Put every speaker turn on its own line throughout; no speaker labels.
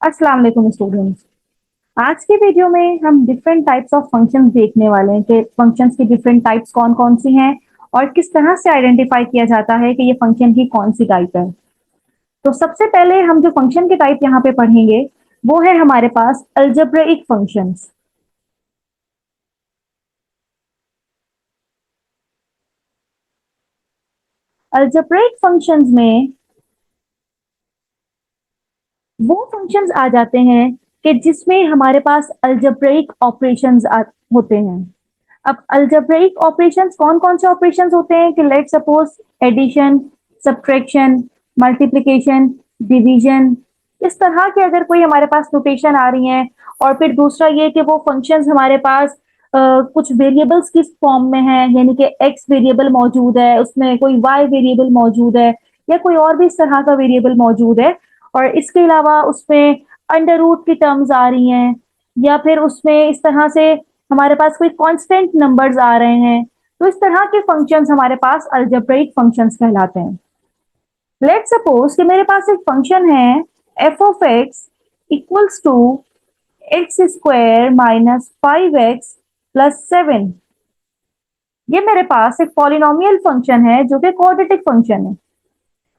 अस्सलाम वालेकुम स्टूडेंट्स। आज के वीडियो में हम डिफरेंट टाइप्स ऑफ फंक्शंस देखने वाले हैं कि फंक्शंस की डिफरेंट टाइप्स कौन-कौन सी हैं और किस तरह से आइडेंटिफाई किया जाता है कि ये फंक्शन की कौन सी टाइप है। तो सबसे पहले हम जो फंक्शन की टाइप यहाँ पे पढ़ेंगे वो है हमारे पास अलजेब्रिक फंक्शंस। अलजेब्रिक फंक्शंस में वो फंक्शंस आ जाते हैं कि जिसमें हमारे पास अलजेब्रिक ऑपरेशंस होते हैं। अब अलजेब्रिक ऑपरेशंस कौन-कौन से ऑपरेशंस होते हैं कि let's suppose addition, subtraction, multiplication, division, इस तरह के अगर कोई हमारे पास नोटेशन आ रही हैं और फिर दूसरा ये कि वो फंक्शंस हमारे पास कुछ वेरिएबल्स किस फॉर्म में हैं, यानी कि एक्स वेरिएबल मौजूद है, उसमें कोई वाई वेरिएबल मौजूद है या कोई और भी इस तरह का वेरिएबल मौजूद है और इसके अलावा उसमें अंडर रूट की टर्म्स आ रही हैं या फिर उसमें इस तरह से हमारे पास कोई कांस्टेंट नंबर्स आ रहे हैं, तो इस तरह के फंक्शंस हमारे पास अलजेब्रिक फंक्शंस कहलाते हैं। लेट्स सपोज कि मेरे पास एक फंक्शन है f of x equals to x square minus 5x plus 7। ये मेरे पास एक पॉलिनोमियल फंक्शन है जो कि क्वाड्रेटिक फंक्शन है।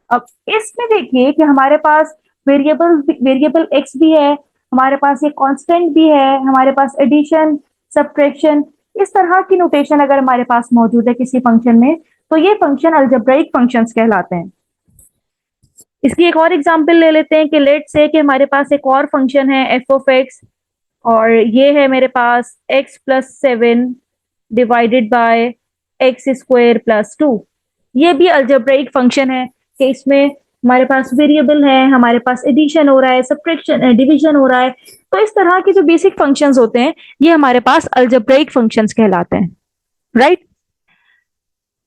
अब इसमें देखिए कि हमारे पास वेरिएबल एक्स भी है, हमारे पास ये कांस्टेंट भी है, हमारे पास एडिशन, सब्ट्रैक्शन, इस तरह की नोटेशन अगर हमारे पास मौजूद है किसी फंक्शन में तो ये फंक्शन अलजेब्राइक फंक्शंस कहलाते हैं। इसकी एक और एग्जांपल ले लेते हैं कि लेट्स से कि हमारे पास एक और फंक्शन है एफ ऑफ एक्स और ये है मेरे पास x plus 7 divided by x square plus 2। ये भी अलजेब्राइक फंक्शन है कि इसमें हमारे पास वेरिएबल है, हमारे पास एडिशन हो रहा है, सब्ट्रैक्शन डिवीजन हो रहा है, तो इस तरह के जो बेसिक फंक्शंस होते हैं ये हमारे पास अलजेब्राइक फंक्शंस कहलाते हैं, राइट।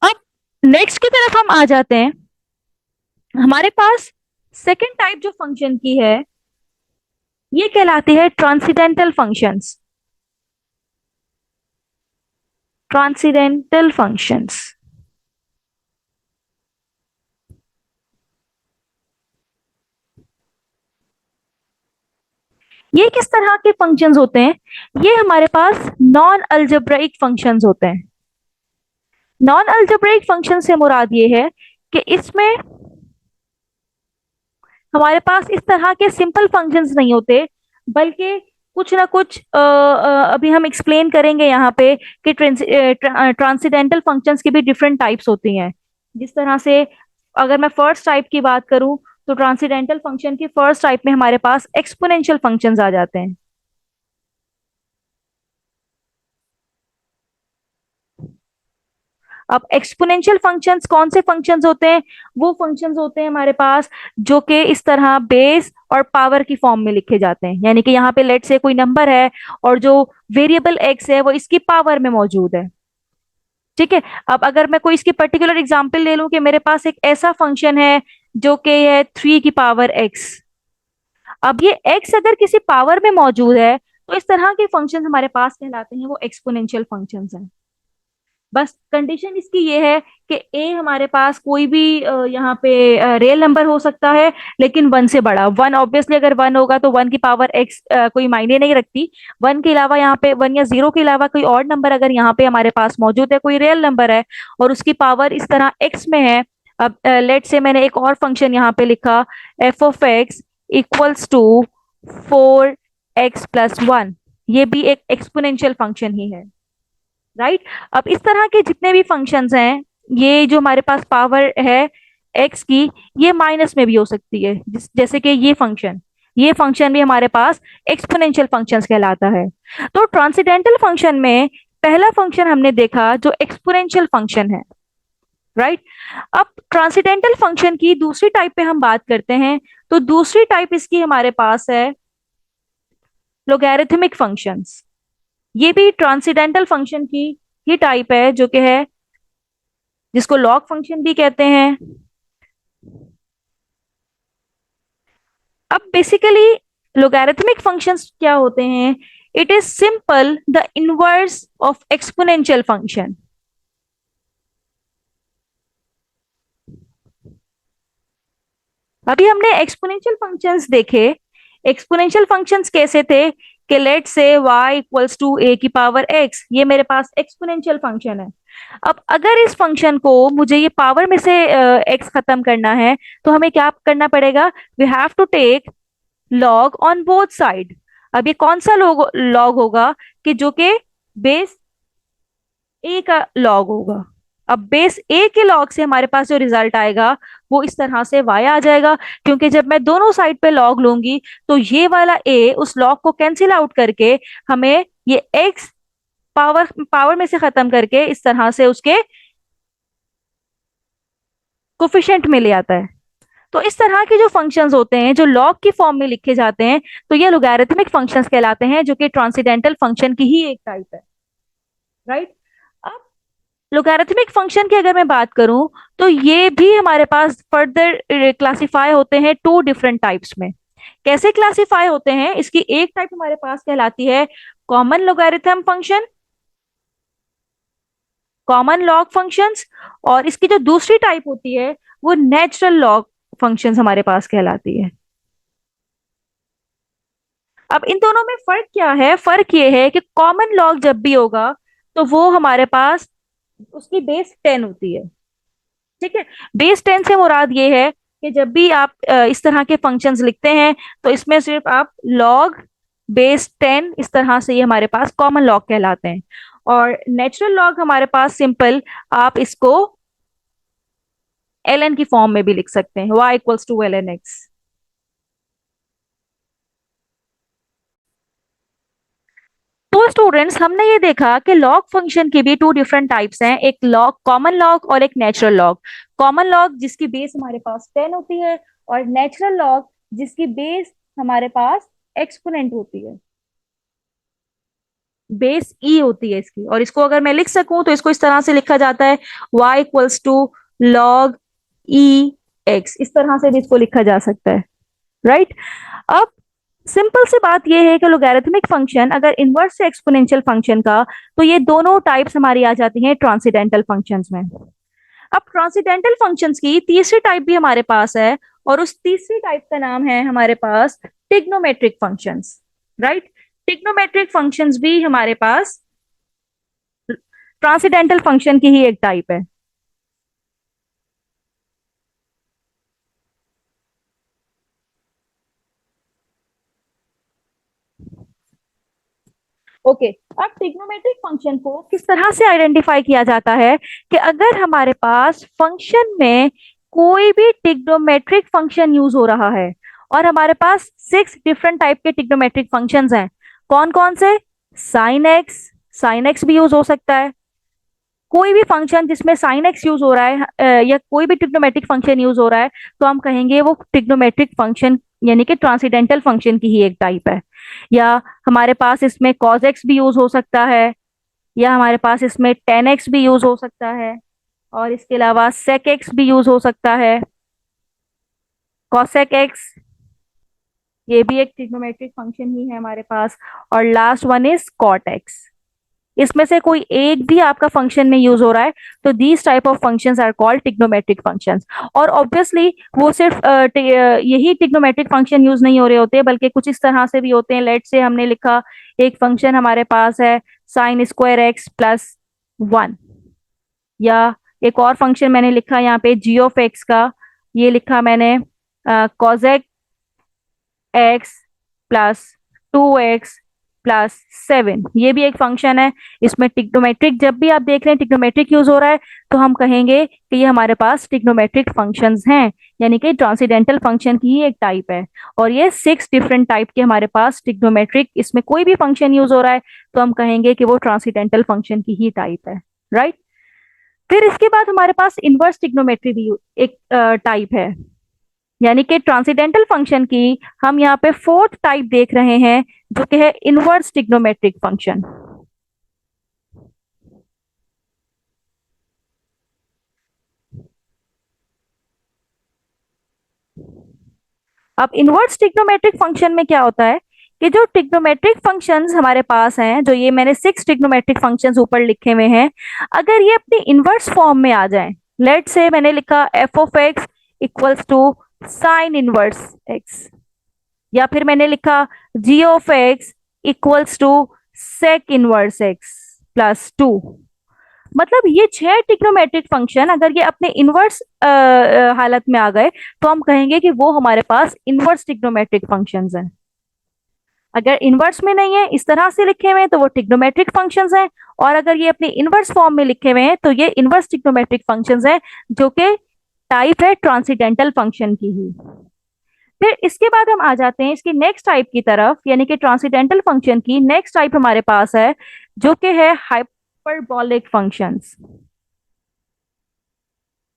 अब नेक्स्ट की तरफ हम आ जाते हैं। हमारे पास सेकेंड टाइप जो फंक्शन की है ये कहलाती है ट्रांसीडेंटल फंक्शंस। ट्रांसीडेंटल फंक्शंस ये किस तरह के फंक्शंस होते हैं? ये हमारे पास नॉन अलजेब्राइक फंक्शंस होते हैं। नॉन अलजेब्राइक फंक्शन से मुराद ये है कि इसमें हमारे पास इस तरह के सिंपल फंक्शंस नहीं होते, बल्कि कुछ ना कुछ अभी हम एक्सप्लेन करेंगे यहाँ पे कि ट्रांसीडेंटल फंक्शंस की भी डिफरेंट टाइप्स होती हैं। जिस तरह से अगर मैं फर्स्ट टाइप की बात करूं तो ट्रांसीडेंटल फंक्शन की फर्स्ट टाइप में हमारे पास एक्सपोनेंशियल फंक्शंस आ जाते हैं। अब एक्सपोनेंशियल फंक्शंस कौन से फंक्शंस होते हैं? वो फंक्शंस होते हैं हमारे पास जो कि इस तरह बेस और पावर की फॉर्म में लिखे जाते हैं, यानी कि यहाँ पे लेट से कोई नंबर है और जो वेरिएबल एक्स है वो इसकी पावर में मौजूद है। ठीक है। अब अगर मैं कोई इसकी पर्टिकुलर एग्जांपल ले लूं कि मेरे पास एक ऐसा फंक्शन है जो कि है 3 की पावर एक्स। अब ये एक्स अगर किसी पावर में मौजूद है तो इस तरह के फंक्शन हमारे पास कहलाते हैं वो एक्सपोनेंशियल फंक्शंस हैं। बस कंडीशन इसकी ये है कि ए हमारे पास कोई भी यहाँ पे रियल नंबर हो सकता है, लेकिन वन से बड़ा। वन ऑब्वियसली अगर वन होगा तो 1 की पावर एक्स कोई मायने नहीं रखती। वन के अलावा यहाँ पे वन या जीरो के अलावा कोई और नंबर अगर यहाँ पे हमारे पास मौजूद है, कोई रियल नंबर है और उसकी पावर इस तरह एक्स में है। अब लेट से मैंने एक और फंक्शन यहाँ पे लिखा f of x equals to 4x+1। ये भी एक एक्सपोनेंशियल फंक्शन ही है, राइट। अब इस तरह के जितने भी फंक्शंस हैं, ये जो हमारे पास पावर है एक्स की, ये माइनस में भी हो सकती है, जैसे कि ये फंक्शन भी हमारे पास एक्सपोनेंशियल फंक्शंस कहलाता है। तो ट्रांसीडेंटल फंक्शन में पहला फंक्शन हमने देखा जो एक्सपोनेंशियल फंक्शन है, राइट। अब ट्रांसीडेंटल फंक्शन की दूसरी टाइप पे हम बात करते हैं। तो दूसरी टाइप इसकी हमारे पास है लोगैरिथमिक फंक्शंस। ये भी ट्रांसीडेंटल फंक्शन की ही टाइप है जो कि है जिसको लॉग फंक्शन भी कहते हैं। अब बेसिकली लोगैरिथमिक फंक्शंस क्या होते हैं? It is simple the inverse of exponential function. अभी हमने एक्सपोनेंशियल फंक्शंस देखे। एक्सपोनेंशियल फंक्शंस कैसे थे कि लेट से y इक्वल्स टू a की पावर x, ये मेरे पास एक्सपोनेंशियल फंक्शन है। अब अगर इस फंक्शन को मुझे ये पावर में से x खत्म करना है तो हमें क्या करना पड़ेगा, we have to take log on both side. अब ये कौन सा लॉग होगा कि जो कि बेस ए का लॉग होगा। अब बेस ए के लॉग से हमारे पास जो रिजल्ट आएगा वो इस तरह से y आ जाएगा, क्योंकि जब मैं दोनों साइड पे लॉग लूंगी तो ये वाला a उस लॉग को कैंसिल आउट करके हमें ये x पावर पावर में से खत्म करके इस तरह से उसके कोफिशिएंट में ले आता है। तो इस तरह के जो फंक्शंस होते हैं जो लॉग की फॉर्म में लिखे जाते हैं तो ये लोगैरिथमिक फंक्शंस कहलाते हैं, जो कि ट्रांसीडेंटल फंक्शन की ही एक टाइप है, राइट। अब लोगैरिथमिक फंक्शन की अगर मैं बात करूं तो ये भी हमारे पास फर्दर क्लासिफाई होते हैं टू डिफरेंट टाइप्स में। कैसे क्लासिफाई होते हैं, इसकी एक टाइप हमारे पास कहलाती है common logarithm function, common log functions, और इसकी जो दूसरी टाइप होती है वो नेचुरल लॉग फंक्शंस हमारे पास कहलाती है। अब इन दोनों में फर्क क्या है, फर्क ये है कि कॉमन लॉग जब भी होगा तो वो हमारे पास उसकी बेस 10 होती है, ठीक है। बेस 10 से मुराद ये है कि जब भी आप इस तरह के फंक्शंस लिखते हैं तो इसमें सिर्फ आप लॉग बेस 10 इस तरह से, ये हमारे पास कॉमन लॉग कहलाते हैं। और नेचुरल लॉग हमारे पास सिंपल, आप इसको एल एन की फॉर्म में भी लिख सकते हैं, y equals to l n x. तो स्टूडेंट्स हमने ये देखा कि लॉग फंक्शन की भी टू डिफरेंट टाइप्स हैं, एक लॉग कॉमन लॉग और एक नेचुरल लॉग। कॉमन लॉग जिसकी बेस हमारे पास 10 होती है, और नेचुरल लॉग जिसकी बेस हमारे पास एक्सपोनेंट होती है, बेस ई होती है इसकी। और इसको अगर मैं लिख सकूं तो इसको इस तरह से लिखा जाता है y equals to log e x, इस तरह से भी इसको लिखा जा सकता है, राइट। अब सिंपल सी बात यह है कि लोगैरिथमिक फंक्शन अगर इनवर्स है एक्सपोनेंशियल फंक्शन का तो ये दोनों टाइप्स हमारी आ जाती हैं ट्रांसीडेंटल फंक्शंस में। अब ट्रांसीडेंटल फंक्शंस की तीसरी टाइप भी हमारे पास है, और उस तीसरी टाइप का नाम है हमारे पास trigonometric functions, right. Trigonometric functions भी हमारे पास ट्रांसीडेंटल फंक्शन की ही एक टाइप है। ओके, अब ट्रिग्नोमेट्रिक फंक्शन को किस तरह से आइडेंटिफाई किया जाता है कि अगर हमारे पास फंक्शन में कोई भी ट्रिग्नोमेट्रिक फंक्शन यूज हो रहा है, और हमारे पास 6 डिफरेंट टाइप के ट्रिग्नोमेट्रिक फंक्शंस हैं। कौन कौन से, साइन एक्स भी यूज हो सकता है, कोई भी फंक्शन जिसमें साइन एक्स यूज हो रहा है या कोई भी ट्रिग्नोमेट्रिक फंक्शन यूज हो रहा है तो हम कहेंगे वो ट्रिग्नोमेट्रिक फंक्शन यानी कि ट्रांसीडेंटल फंक्शन की ही एक टाइप है। या हमारे पास इसमें कॉज एक्स भी यूज हो सकता है, या हमारे पास इसमें टेन एक्स भी यूज हो सकता है, और इसके अलावा सेक एक्स भी यूज हो सकता है, कॉसेक एक्स, ये भी एक ट्रिग्नोमेट्रिक फंक्शन ही है हमारे पास, और last one is cot x. इसमें से कोई एक भी आपका फंक्शन में यूज हो रहा है तो these type of functions are called trigonometric functions. और ऑब्वियसली वो सिर्फ यही ट्रिग्नोमेट्रिक फंक्शन यूज नहीं हो रहे होते, बल्कि कुछ इस तरह से भी होते हैं। लेट से हमने लिखा एक फंक्शन हमारे पास है साइन स्क्वायर एक्स प्लस 1, या एक और फंक्शन मैंने लिखा यहाँ पे जी ऑफ एक्स का, ये लिखा मैंने कॉजेक एक्स प्लस 2x प्लस 7, ये भी एक फंक्शन है। इसमें टिग्नोमेट्रिक जब भी आप देख रहे हैं टिग्नोमेट्रिक यूज हो रहा है तो हम कहेंगे कि ये हमारे पास टिग्नोमेट्रिक फंक्शंस हैं, यानी कि ट्रांसीडेंटल फंक्शन की ही एक टाइप है। और ये 6 डिफरेंट टाइप के हमारे पास टिग्नोमेट्रिक, इसमें कोई भी फंक्शन यूज हो रहा है तो हम कहेंगे कि वो ट्रांसीडेंटल फंक्शन की ही टाइप है, राइट। फिर इसके बाद हमारे पास इनवर्स टिग्नोमेट्री भी एक टाइप है, यानी कि ट्रांसीडेंटल फंक्शन की हम यहाँ पे फोर्थ टाइप देख रहे हैं जो कि है इनवर्स ट्रिग्नोमेट्रिक फंक्शन। अब इनवर्स ट्रिग्नोमेट्रिक फंक्शन में क्या होता है कि जो ट्रिग्नोमेट्रिक फंक्शंस हमारे पास हैं, जो ये मैंने 6 ट्रिग्नोमेट्रिक फंक्शंस ऊपर लिखे हुए हैं, अगर ये अपनी इनवर्स फॉर्म में आ जाएं, लेट से मैंने लिखा f of x equals to sine inverse x, या फिर मैंने लिखा g of x equals to sec inverse x plus two. मतलब ये छह ट्रिग्नोमेट्रिक फंक्शन अगर ये अपने इनवर्स हालत में आ गए तो हम कहेंगे कि वो हमारे पास इनवर्स ट्रिग्नोमेट्रिक फंक्शंस हैं। अगर इनवर्स में नहीं है, इस तरह से लिखे हुए हैं, तो वो ट्रिग्नोमेट्रिक फंक्शंस हैं। और अगर ये अपने इनवर्स फॉर्म में लिखे हुए हैं तो ये इनवर्स ट्रिग्नोमेट्रिक फंक्शंस हैं, जो कि टाइप है ट्रांसीडेंटल फंक्शन की ही। फिर इसके बाद हम आ जाते हैं इसकी नेक्स्ट टाइप की तरफ, यानी कि ट्रांसीडेंटल फंक्शन की नेक्स्ट टाइप हमारे पास है, जो कि है हाइपरबॉलिक फंक्शंस।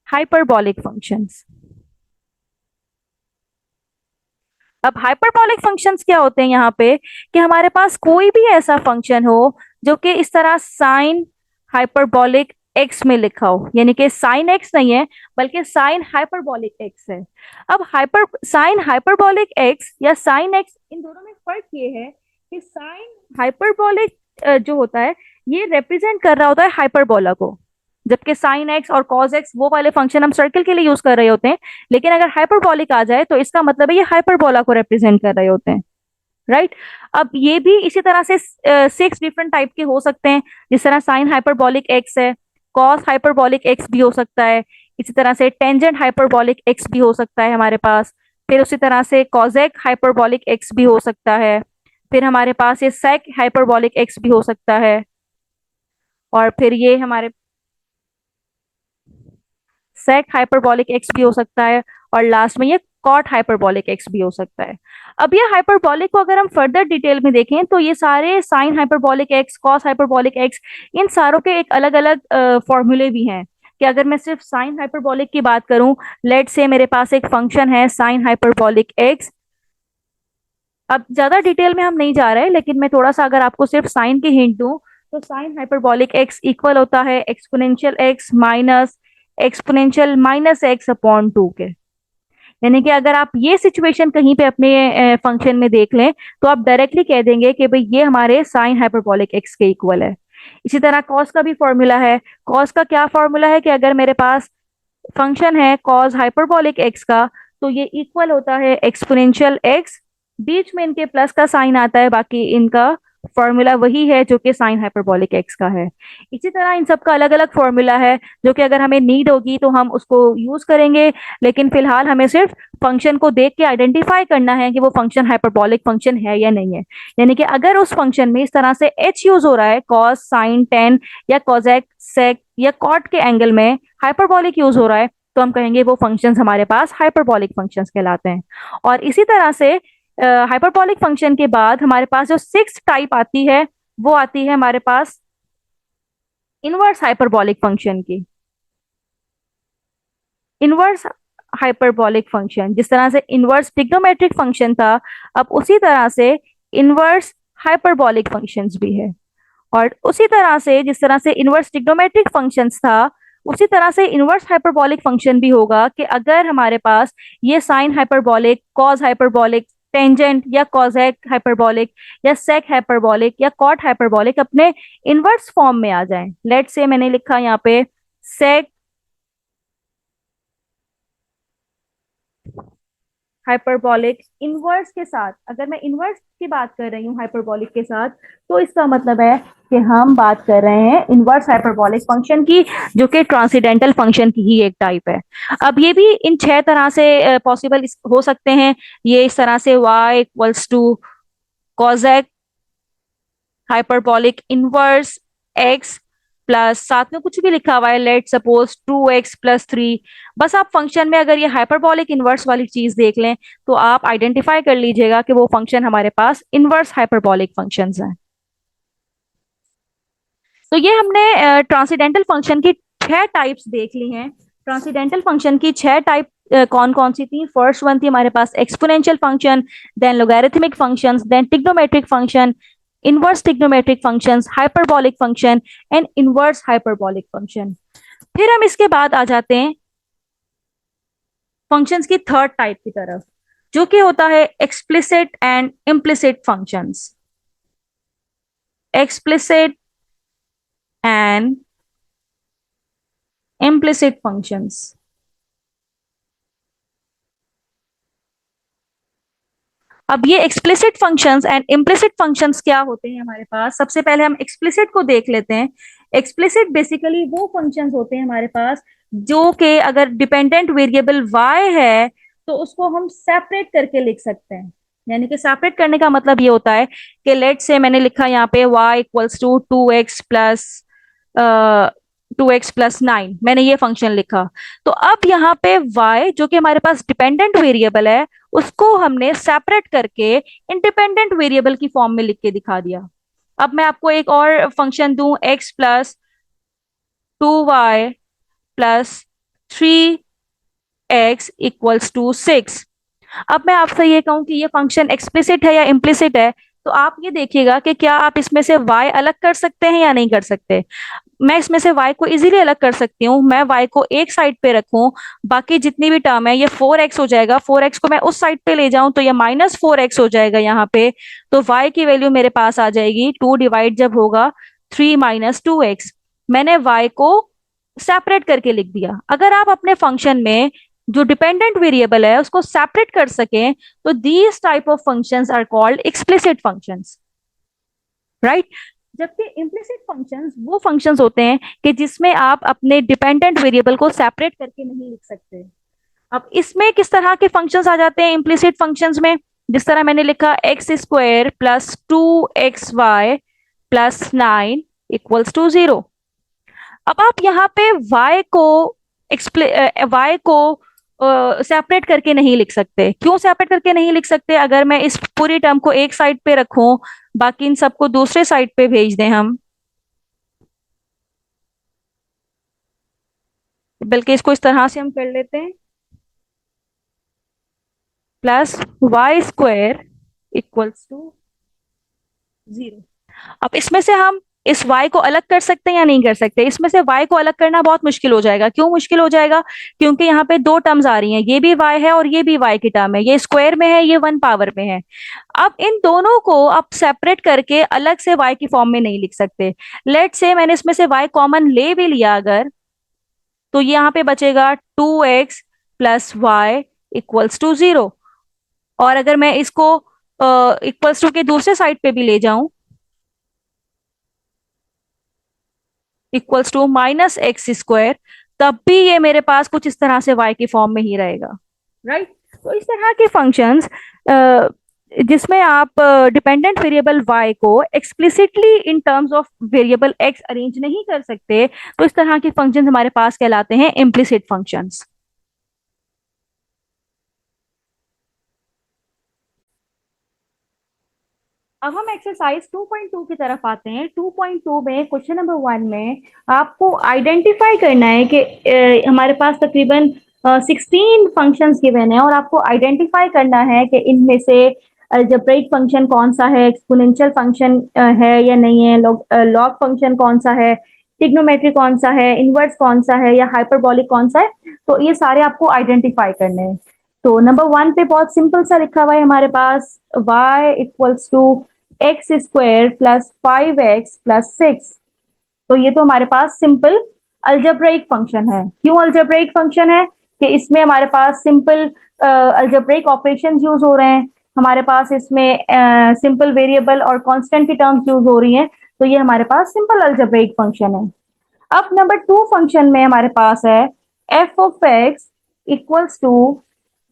Hyperbolic functions. अब हाइपरबॉलिक फंक्शंस क्या होते हैं यहाँ पे, कि हमारे पास कोई भी ऐसा फंक्शन हो जो कि इस तरह साइन हाइपरबॉलिक एक्स में लिखा हो, यानी कि साइन एक्स नहीं है बल्कि साइन हाइपरबॉलिक एक्स है। अब हाइपर साइन हाइपरबॉलिक एक्स या साइन एक्स, इन दोनों में फर्क ये है कि साइन हाइपरबॉलिक जो होता है ये रिप्रेजेंट कर रहा होता है हाइपरबोला को, जबकि साइन एक्स और कॉस एक्स वो वाले फंक्शन हम सर्कल के लिए यूज कर रहे होते हैं। लेकिन अगर हाइपरबॉलिक आ जाए तो इसका मतलब है ये हाइपरबोला को रिप्रेजेंट कर रहे होते हैं। राइट। अब ये भी इसी तरह से 6 डिफरेंट टाइप के हो सकते हैं। जिस तरह साइन हाइपरबॉलिक एक्स है, कॉस हाइपरबॉलिक एक्स भी हो सकता है, इसी तरह से टेंजेंट हाइपरबॉलिक एक्स भी हो सकता है हमारे पास। फिर उसी तरह से कॉजेक हाइपरबॉलिक एक्स भी हो सकता है। फिर हमारे पास ये सेक हाइपरबॉलिक एक्स भी हो सकता है। और फिर ये हमारे सेक हाइपरबॉलिक एक्स भी हो सकता है। और लास्ट में ये कॉट हाइपरबॉलिक एक्स भी हो सकता है। अब ये हाइपरबॉलिक को अगर हम फर्दर डिटेल में देखें तो ये सारे sine hyperbolic x, cos hyperbolic x, इन सारों के एक अलग अलग फॉर्मूले भी हैं। कि अगर मैं सिर्फ साइन हाइपरबॉलिक की बात करूं, लेट से मेरे पास एक फंक्शन है साइन हाइपरबॉलिक एक्स। अब ज्यादा डिटेल में हम नहीं जा रहे, लेकिन मैं थोड़ा सा अगर आपको सिर्फ साइन की हिंट दूं, तो साइन हाइपरबॉलिक एक्स इक्वल होता है exponential minus x upon two के। यानी कि अगर आप ये सिचुएशन कहीं पे अपने फंक्शन में देख लें तो आप डायरेक्टली कह देंगे कि भाई ये हमारे साइन हाइपरबॉलिक एक्स के इक्वल है। इसी तरह कॉस का भी फॉर्मूला है। कॉस का क्या फॉर्मूला है कि अगर मेरे पास फंक्शन है कॉस हाइपरबॉलिक एक्स का, तो ये इक्वल होता है एक्सपोनेंशियल एक्स, बीच में इनके प्लस का साइन आता है, बाकी इनका फॉर्मूला वही है जो कि साइन हाइपरबॉलिक एक्स का है। इसी तरह इन सब का अलग अलग फॉर्मूला है, जो कि अगर हमें नीड होगी तो हम उसको यूज करेंगे। लेकिन फिलहाल हमें सिर्फ फंक्शन को देख के आइडेंटिफाई करना है कि वो फंक्शन हाइपरबॉलिक फंक्शन है या नहीं है। यानी कि अगर उस फंक्शन में इस तरह से एच यूज हो रहा है, कॉस साइन टेन या कॉजेक सेक या कॉट के एंगल में हाइपरबॉलिक यूज हो रहा है, तो हम कहेंगे वो फंक्शंस हमारे पास हाइपरबॉलिक फंक्शंस कहलाते हैं। और इसी तरह से हाइपरबॉलिक फंक्शन के बाद हमारे पास जो 6 टाइप आती है, वो आती है हमारे पास इनवर्स हाइपरबॉलिक फंक्शन की। इनवर्स हाइपरबॉलिक फंक्शन, जिस तरह से इनवर्स ट्रिग्नोमेट्रिक फंक्शन था, अब उसी तरह से इनवर्स हाइपरबॉलिक फंक्शंस भी है। और उसी तरह से जिस तरह से इनवर्स ट्रिग्नोमेट्रिक फंक्शंस था, उसी तरह से इनवर्स हाइपरबॉलिक फंक्शन भी होगा कि अगर हमारे पास ये sign hyperbolic, cos hyperbolic, tangent या कॉसेक हाइपरबॉलिक या सेक हाइपरबॉलिक या कॉट हाइपरबॉलिक अपने इनवर्स फॉर्म में आ जाएं। लेट से मैंने लिखा यहाँ पे सेक हाइपरबॉलिक इनवर्स के साथ, अगर मैं इनवर्स की बात कर रही हूँ हाइपरबॉलिक के साथ, तो इसका मतलब है कि हम बात कर रहे हैं इनवर्स हाइपरबॉलिक फंक्शन की, जो कि ट्रांसीडेंटल फंक्शन की ही एक टाइप है। अब ये भी इन 6 तरह से पॉसिबल हो सकते हैं। ये इस तरह से y equals to cosec hyperbolic inverse x plus साथ में कुछ भी लिखा हुआ है, लेट सपोज 2x+3। बस आप फंक्शन में अगर ये हाइपरबॉलिक इनवर्स वाली चीज देख लें तो आप आइडेंटिफाई कर लीजिएगा कि वो फंक्शन हमारे पास इनवर्स हाइपरबॉलिक फंक्शंस हैं। तो ये हमने ट्रांसीडेंटल फंक्शन की 6 टाइप्स देख ली हैं। ट्रांसीडेंटल फंक्शन की 6 टाइप कौन कौन सी थी? फर्स्ट वन थी हमारे पास exponential function, then logarithmic functions, then trigonometric function, inverse trigonometric functions, hyperbolic function and inverse hyperbolic function. फिर हम इसके बाद आ जाते हैं फंक्शंस की थर्ड टाइप की तरफ, जो कि होता है explicit and implicit functions. Explicit and implicit functions. अब ये explicit functions and implicit functions क्या होते हैं हमारे पास, सबसे पहले हम एक्सप्लिसिट को देख लेते हैं। एक्सप्लिसिट बेसिकली वो फंक्शंस होते हैं हमारे पास जो कि अगर डिपेंडेंट वेरिएबल y है तो उसको हम सेपरेट करके लिख सकते हैं। यानी कि सेपरेट करने का मतलब ये होता है कि लेट से मैंने लिखा यहाँ पे y equals to 2x plus 9, मैंने ये फंक्शन लिखा। तो अब यहाँ पे y जो कि हमारे पास डिपेंडेंट वेरिएबल है उसको हमने सेपरेट करके इंडिपेंडेंट वेरिएबल की फॉर्म में लिख के दिखा दिया। अब मैं आपको एक और फंक्शन दूं, x+2y+3x=6। अब मैं आपसे ये कहूं कि ये फंक्शन एक्सप्लिसिट है या इम्प्लिसिट है, तो आप ये देखिएगा कि क्या आप इसमें से y अलग कर सकते हैं या नहीं कर सकते। मैं इसमें से y को इजीली अलग कर सकती हूँ। मैं y को एक साइड पे रखूं, बाकी जितनी भी टर्म है ये 4x हो जाएगा, 4x को मैं उस साइड पे ले जाऊं तो ये -4x हो जाएगा यहाँ पे। तो y की वैल्यू मेरे पास आ जाएगी 2 डिवाइड जब होगा 3 - 2x। मैंने y को सेपरेट करके लिख दिया। अगर आप अपने फंक्शन में जो डिपेंडेंट वेरिएबल है उसको सेपरेट कर सकें तो these type of functions are called explicit functions, right. जबकि इम्प्लिसिट फंक्शंस वो फंक्शंस होते हैं कि जिसमें आप अपने डिपेंडेंट वेरिएबल को सेपरेट करके नहीं लिख सकते। अब इसमें किस तरह के फंक्शंस आ जाते हैं इम्प्लिसिट फंक्शंस में, जिस तरह मैंने लिखा x² + 2xy+9 = 0। अब आप यहाँ पे y को सेपरेट करके नहीं लिख सकते। क्यों सेपरेट करके नहीं लिख सकते? अगर मैं इस पूरी टर्म को एक साइड पे रखूं, बाकी इन सबको दूसरे साइड पे भेज दें हम, बल्कि इसको इस तरह से हम कर लेते हैं, +y² = 0। अब इसमें से हम इस y को अलग कर सकते हैं या नहीं कर सकते? इसमें से y को अलग करना बहुत मुश्किल हो जाएगा। क्यों मुश्किल हो जाएगा? क्योंकि यहाँ पे दो टर्म्स आ रही हैं, ये भी y है और ये भी y की टर्म है, ये स्क्वायर में है, ये 1 पावर में है। अब इन दोनों को आप सेपरेट करके अलग से y की फॉर्म में नहीं लिख सकते। लेट से मैंने इसमें से y कॉमन ले भी लिया अगर, तो ये यहाँ पे बचेगा 2x + y = 0। और अगर मैं इसको इक्वल्स टू के दूसरे साइड पे भी ले जाऊं, =-x², तब भी ये मेरे पास कुछ इस तरह से y की फॉर्म में ही रहेगा, राइट। तो इस तरह के फंक्शंस जिसमें आप डिपेंडेंट वेरिएबल y को explicitly in terms of variable x arrange नहीं कर सकते, तो इस तरह के फंक्शंस हमारे पास कहलाते हैं इम्प्लिसिट फंक्शंस। अब हम एक्सरसाइज 2.2 की तरफ आते हैं। 2.2 में क्वेश्चन नंबर 1 में आपको आइडेंटिफाई करना है कि हमारे पास तकरीबन 16 फंक्शंस गिवन है और आपको आइडेंटिफाई करना है कि इनमें से अलजेब्रिक फंक्शन कौन सा है, एक्सपोनेंशियल फंक्शन है या नहीं है, लॉग फंक्शन कौन सा है, ट्रिग्नोमेट्री कौन सा है, इनवर्स कौन सा है या हाइपरबोलिक कौन सा है। तो ये सारे आपको आइडेंटिफाई करने हैं। तो नंबर 1 पे बहुत सिंपल सा लिखा हुआ है हमारे पास y = x² + 5x + 6। तो ये तो हमारे पास सिंपल अलजेब्रिक फंक्शन है। क्यों अलजेब्रिक फंक्शन है? कि इसमें हमारे पास सिंपल अलजेब्रिक ऑपरेशन यूज हो रहे हैं, हमारे पास इसमें सिंपल वेरिएबल और कांस्टेंट की टर्म्स यूज हो रही हैं, तो ये हमारे पास सिंपल अलजेब्रिक फंक्शन है। अब नंबर 2 फंक्शन में हमारे पास है f(x) =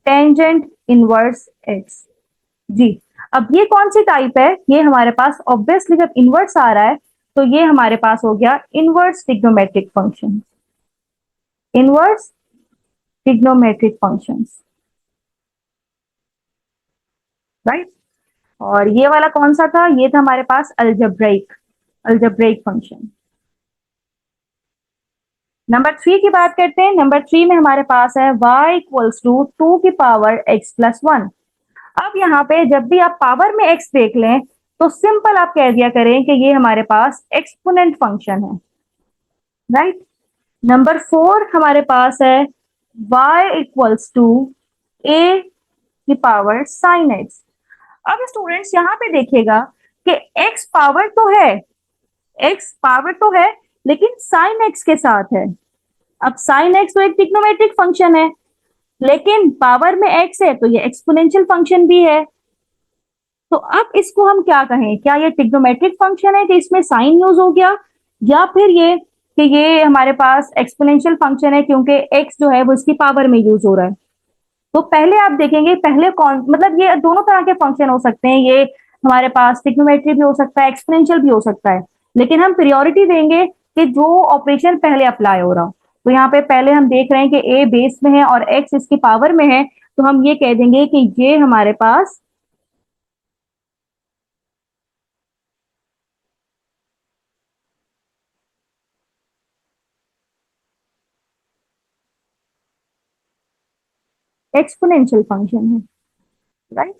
टेंजेंट इनवर्स x। जी, अब ये कौन सी टाइप है? ये हमारे पास ऑब्वियसली जब इनवर्स आ रहा है तो ये हमारे पास हो गया inverse trigonometric function, inverse trigonometric functions, right. और ये वाला कौन सा था? ये था हमारे पास अलजेब्रिक, अलजेब्रिक फंक्शन। नंबर 3 की बात करते हैं। नंबर 3 में हमारे पास है y = 2x + 1। अब यहाँ पे जब भी आप पावर में x देख लें तो सिंपल आप कह दिया करें कि ये हमारे पास एक्सपोनेंट फंक्शन है, राइट। नंबर 4 हमारे पास है y = a⁻sin x। अब स्टूडेंट्स यहाँ पे देखिएगा कि x पावर तो है, x पावर तो है, लेकिन साइन x के साथ है। अब साइन x तो एक ट्रिग्नोमेट्रिक फंक्शन है, लेकिन पावर में x है तो ये एक्सपोनेंशियल फंक्शन भी है। तो अब इसको हम क्या कहें, क्या ये ट्रिग्नोमेट्रिक फंक्शन है कि इसमें साइन यूज हो गया, या फिर ये कि ये हमारे पास एक्सपोनेंशियल फंक्शन है क्योंकि x जो है वो इसकी पावर में यूज हो रहा है। तो पहले आप देखेंगे, पहले कौन, मतलब ये दोनों तरह के फंक्शन हो सकते हैं, ये हमारे पास ट्रिग्नोमेट्री भी हो सकता है, एक्सपोनेंशियल भी हो सकता है, लेकिन हम प्रायोरिटी देंगे कि जो ऑपरेशन पहले अप्लाई हो रहा हो। तो यहाँ पे पहले हम देख रहे हैं कि a बेस में है और x इसकी पावर में है, तो हम ये कह देंगे कि ये हमारे पास एक्सपोनेंशियल फंक्शन है, राइट।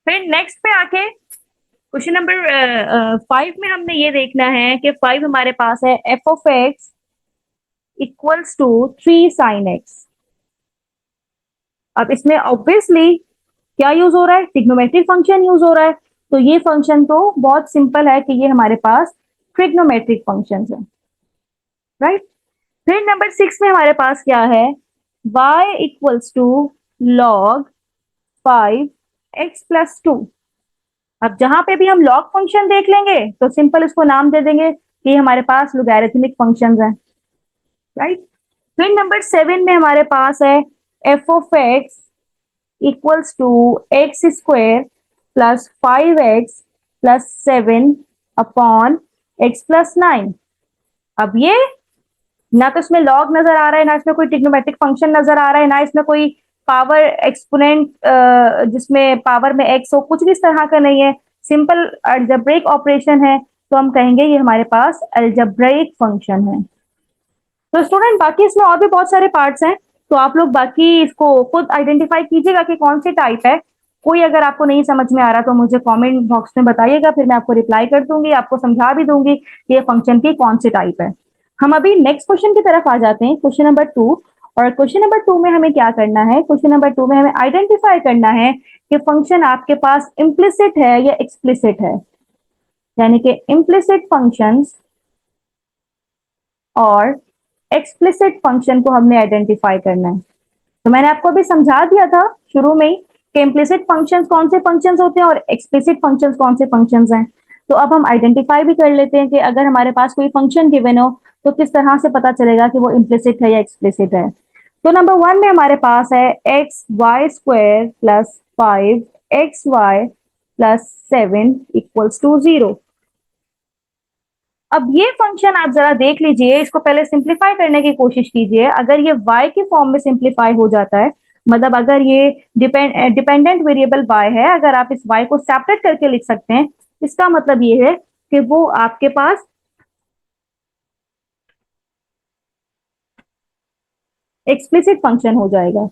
फिर नेक्स्ट पे आके क्वेश्चन नंबर 5 में हमने ये देखना है कि 5 हमारे पास है f of x equals to 3 sin x। अब इसमें ऑब्वियसली क्या यूज हो रहा है, ट्रिग्नोमेट्रिक फंक्शन यूज हो रहा है। तो ये फंक्शन तो बहुत सिंपल है कि ये हमारे पास ट्रिग्नोमेट्रिक फंक्शन है, राइट। फिर नंबर 6 में हमारे पास क्या है, y equals to log 5x+2। अब जहां पे भी हम लॉग फंक्शन देख लेंगे तो सिंपल इसको नाम दे देंगे कि ये हमारे पास लोगैरिथमिक फंक्शंस हैं, राइट। फिर नंबर 7 में हमारे पास है f of x equals to x² plus 5x+7 upon x+9। अब ये ना तो इसमें लॉग नजर आ रहा है, ना इसमें कोई ट्रिग्नोमेट्रिक फंक्शन नजर आ रहा है, ना इसमें कोई पावर एक्सपोनेंट जिसमें पावर में x हो, कुछ भी इस तरह का नहीं है, सिंपल अलजेब्रिक ऑपरेशन है। तो हम कहेंगे ये हमारे पास अलजेब्रिक फंक्शन है। तो स्टूडेंट बाकी इसमें और भी बहुत सारे पार्ट्स हैं, तो आप लोग बाकी इसको खुद आइडेंटिफाई कीजिएगा कि कौन सी टाइप है। कोई अगर आपको नहीं समझ में आ रहा तो मुझे कमेंट बॉक्स में बताइएगा, फिर मैं आपको रिप्लाई कर दूंगी, आपको समझा भी दूंगी कि ये फंक्शन की कौन सी टाइप है। हम अभी नेक्स्ट क्वेश्चन की तरफ आ जाते हैं, क्वेश्चन नंबर 2। और क्वेश्चन नंबर 2 में हमें क्या करना है, क्वेश्चन नंबर 2 में हमें आइडेंटिफाई करना है कि फंक्शन आपके पास इम्प्लिसिट है या एक्सप्लिसिट है, यानी कि इम्प्लिसिट फंक्शंस और एक्सप्लिसिट फंक्शन को हमने आइडेंटिफाई करना है। तो मैंने आपको अभी समझा दिया था शुरू में ही कि इम्प्लिसिट फंक्शंस कौन से फंक्शंस होते हैं और एक्सप्लिसिट फंक्शंस कौन से फंक्शंस हैं। तो अब हम आइडेंटिफाई भी कर लेते हैं कि अगर हमारे पास कोई फंक्शन गिवन हो तो किस तरह से पता चलेगा कि वो इम्प्लिसिट है या एक्सप्लिसिट है। तो नंबर 1 में हमारे पास है x² प्लस 5xy+7 = 0। अब ये फंक्शन आप जरा देख लीजिए, इसको पहले सिंप्लीफाई करने की कोशिश कीजिए। अगर ये y के फॉर्म में सिंप्लीफाई हो जाता है, मतलब अगर ये डिपेंडेंट वेरिएबल y है, अगर आप इस y को सेपरेट करके लिख सकते हैं, इसका मतलब ये है कि वो आपके पास एक्सप्लिसिट फंक्शन हो जाएगा।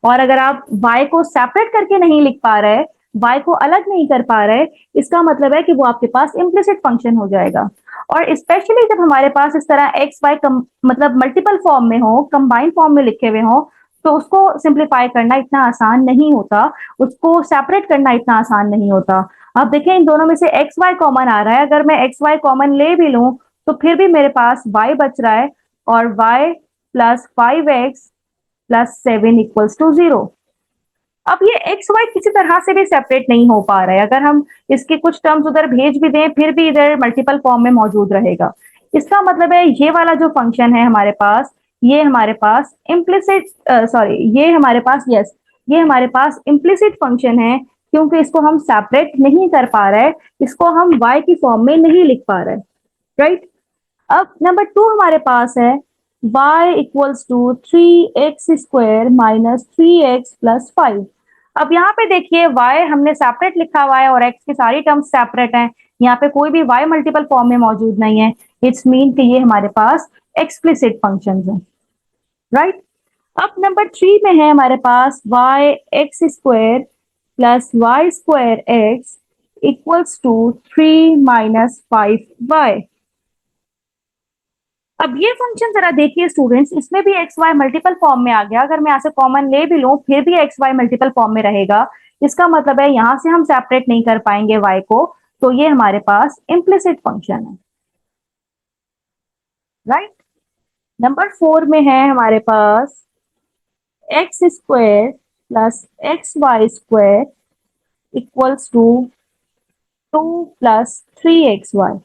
और अगर आप y को सेपरेट करके नहीं लिख पा रहे, y को अलग नहीं कर पा रहे, इसका मतलब है कि वो आपके पास इम्प्लिसिट फंक्शन हो जाएगा। और स्पेशली जब हमारे पास इस तरह एक्स वाई मतलब मल्टीपल फॉर्म में हो, कंबाइंड फॉर्म में लिखे हुए हो, तो उसको सिंप्लीफाई करना इतना आसान नहीं होता, उसको सेपरेट करना इतना आसान नहीं होता। अब देखें इन दोनों में से एक्स वाई कॉमन आ रहा है, अगर मैं एक्स वाई कॉमन ले भी लूं तो फिर भी मेरे पास y बच रहा है, और y+5x+7 = 0। अब ये एक्स वाई किसी तरह से भी सेपरेट नहीं हो पा रहा है, अगर हम इसके कुछ टर्म्स उधर भेज भी दें फिर भी इधर मल्टीपल फॉर्म में मौजूद रहेगा। इसका मतलब है ये वाला जो फंक्शन है हमारे पास, ये हमारे पास इम्प्लिसिट सॉरी ये हमारे पास यस ये हमारे पास इम्प्लिसिट फंक्शन है, क्योंकि इसको हम सेपरेट नहीं कर पा रहे, इसको हम y की फॉर्म में नहीं लिख पा रहे, राइट। अब नंबर 2 हमारे पास है y = 3x² - 3x + 5। अब यहाँ पे देखिए y हमने सेपरेट लिखा हुआ है और x की सारी टर्म्स सेपरेट हैं, यहाँ पे कोई भी y मल्टीपल फॉर्म में मौजूद नहीं है। इट्स मीन कि ये हमारे पास एक्सप्लिसिट फंक्शन है, राइट। अब नंबर 3 में है हमारे पास y(x²+y²x = 3 - 5y)। अब ये फंक्शन जरा देखिए स्टूडेंट्स, इसमें भी एक्स वाई मल्टीपल फॉर्म में आ गया, अगर मैं यहाँ से कॉमन ले भी लूं फिर भी एक्स वाई मल्टीपल फॉर्म में रहेगा। इसका मतलब है यहां से हम सेपरेट नहीं कर पाएंगे y को, तो ये हमारे पास इम्प्लिसिट फंक्शन है, राइट। नंबर 4 में है हमारे पास x² + xy² equals to 2 plus 3xy।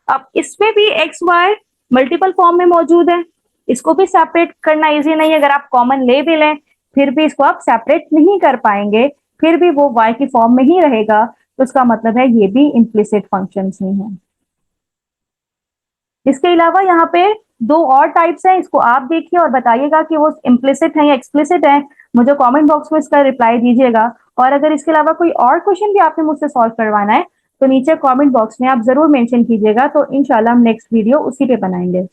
अब इसमें भी एक्स वाई मल्टीपल फॉर्म में मौजूद है, इसको भी सेपरेट करना इजी नहीं है। अगर आप कॉमन ले भी लें फिर भी इसको आप सेपरेट नहीं कर पाएंगे, फिर भी वो y की फॉर्म में ही रहेगा, तो उसका मतलब है ये भी इम्प्लिसिट फंक्शंस ही हैं। इसके अलावा यहाँ पे दो और टाइप्स हैं, इसको आप देखिए और बताइएगा कि वो इम्प्लिसिट है या एक्सप्लिसिट है। मुझे कमेंट बॉक्स में इसका रिप्लाई दीजिएगा। और अगर इसके अलावा कोई और क्वेश्चन भी आपने मुझसे सॉल्व करवाना है तो नीचे कमेंट बॉक्स में आप जरूर मेंशन कीजिएगा, तो इंशाल्लाह हम नेक्स्ट वीडियो उसी पे बनाएंगे।